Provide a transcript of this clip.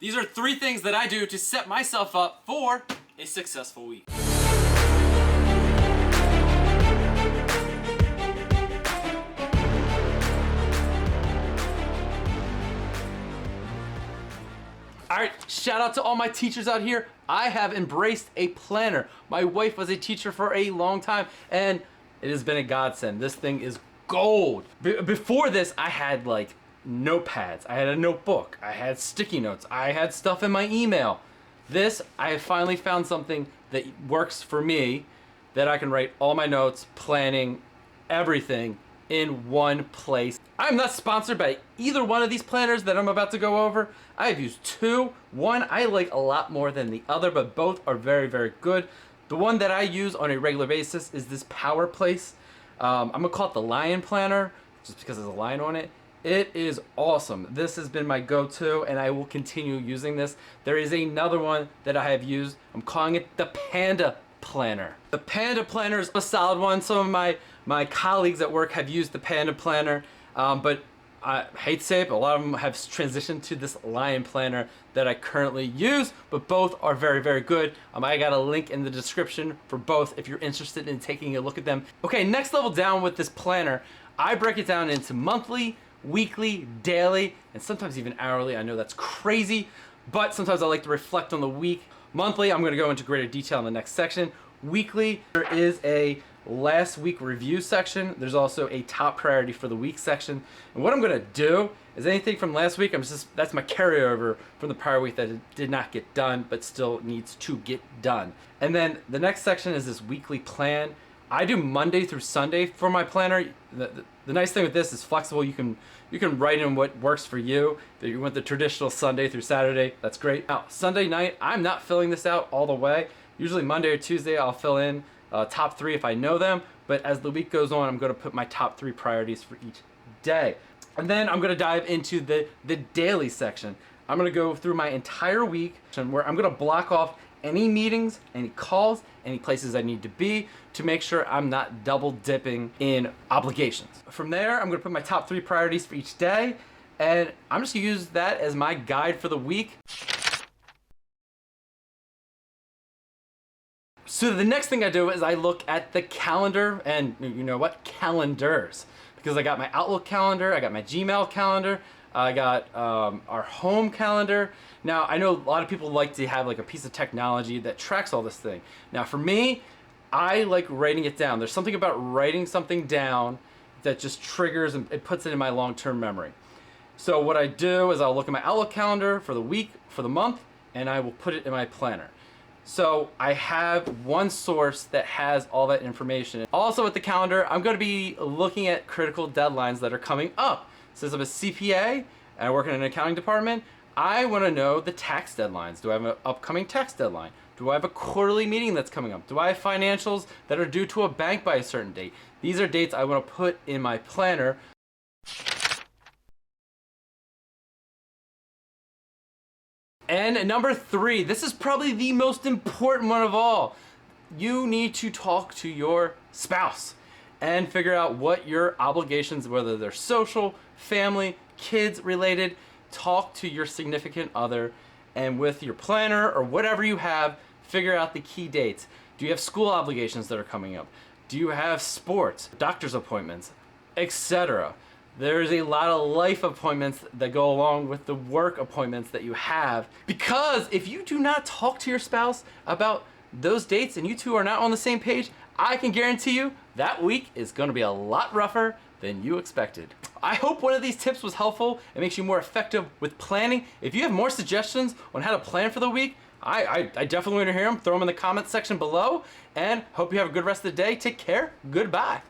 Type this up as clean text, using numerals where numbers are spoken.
These are 3 things that I do to set myself up for a successful week. Alright, shout out to all my teachers out here. I have embraced a planner. My wife was a teacher for a long time, and it has been a godsend. This thing is gold. Before this, I had like notepads. I had a notebook. I had sticky notes. I had stuff in my email. This, I have finally found something that works for me, that I can write all my notes, planning, everything in one place. I'm not sponsored by either one of these planners that I'm about to go over. I have used 2. One I like a lot more than the other, but both are very, very good. The one that I use on a regular basis is this Power Place. I'm gonna call it the Lion Planner, just because there's a lion on it. It is awesome. This has been my go-to, and I will continue using this. There is another one that I have used. I'm calling it the Panda Planner. The Panda Planner is a solid one. Some of my colleagues at work have used the Panda Planner, but I hate to say it, but a lot of them have transitioned to this Lion Planner that I currently use, but both are very, very good. I got a link in the description for both if you're interested in taking a look at them. Okay, next level down with this planner, I break it down into monthly, weekly, daily, and sometimes even hourly. I know that's crazy, but sometimes I like to reflect on the week. Monthly, I'm gonna go into greater detail in the next section. Weekly, there is a last week review section. There's also a top priority for the week section. And what I'm gonna do is anything from last week, that's my carryover from the prior week that did not get done, but still needs to get done. And then the next section is this weekly plan. I do Monday through Sunday for my planner. The nice thing with this is flexible. You can write in what works for you. If you want the traditional Sunday through Saturday, that's great. Now, Sunday night, I'm not filling this out all the way. Usually Monday or Tuesday, I'll fill in top 3 if I know them. But as the week goes on, I'm going to put my top 3 priorities for each day. And then I'm going to dive into the daily section. I'm going to go through my entire week where I'm going to block off any meetings, any calls, any places I need to be to make sure I'm not double dipping in obligations. From there, I'm gonna put my top 3 priorities for each day, and I'm just gonna use that as my guide for the week. So the next thing I do is I look at the calendar, and you know what? Calendars. Because I got my Outlook calendar, I got my Gmail calendar, I got our home calendar. Now, I know a lot of people like to have like a piece of technology that tracks all this thing. Now, for me, I like writing it down. There's something about writing something down that just triggers and it puts it in my long-term memory. So what I do is I'll look at my Outlook calendar for the week, for the month, and I will put it in my planner. So I have one source that has all that information. Also with the calendar, I'm going to be looking at critical deadlines that are coming up. Since I'm a CPA and I work in an accounting department, I want to know the tax deadlines. Do I have an upcoming tax deadline? Do I have a quarterly meeting that's coming up? Do I have financials that are due to a bank by a certain date? These are dates I want to put in my planner. And number 3, this is probably the most important one of all. You need to talk to your spouse and figure out what your obligations, whether they're social, family, kids related. Talk to your significant other, and with your planner or whatever you have, figure out the key dates. Do you have school obligations that are coming up? Do you have sports, doctor's appointments, etc.? There's a lot of life appointments that go along with the work appointments that you have. Because if you do not talk to your spouse about those dates and you two are not on the same page, I can guarantee you that week is going to be a lot rougher than you expected. I hope one of these tips was helpful and makes you more effective with planning. If you have more suggestions on how to plan for the week, I definitely want to hear them. Throw them in the comments section below, and hope you have a good rest of the day. Take care. Goodbye.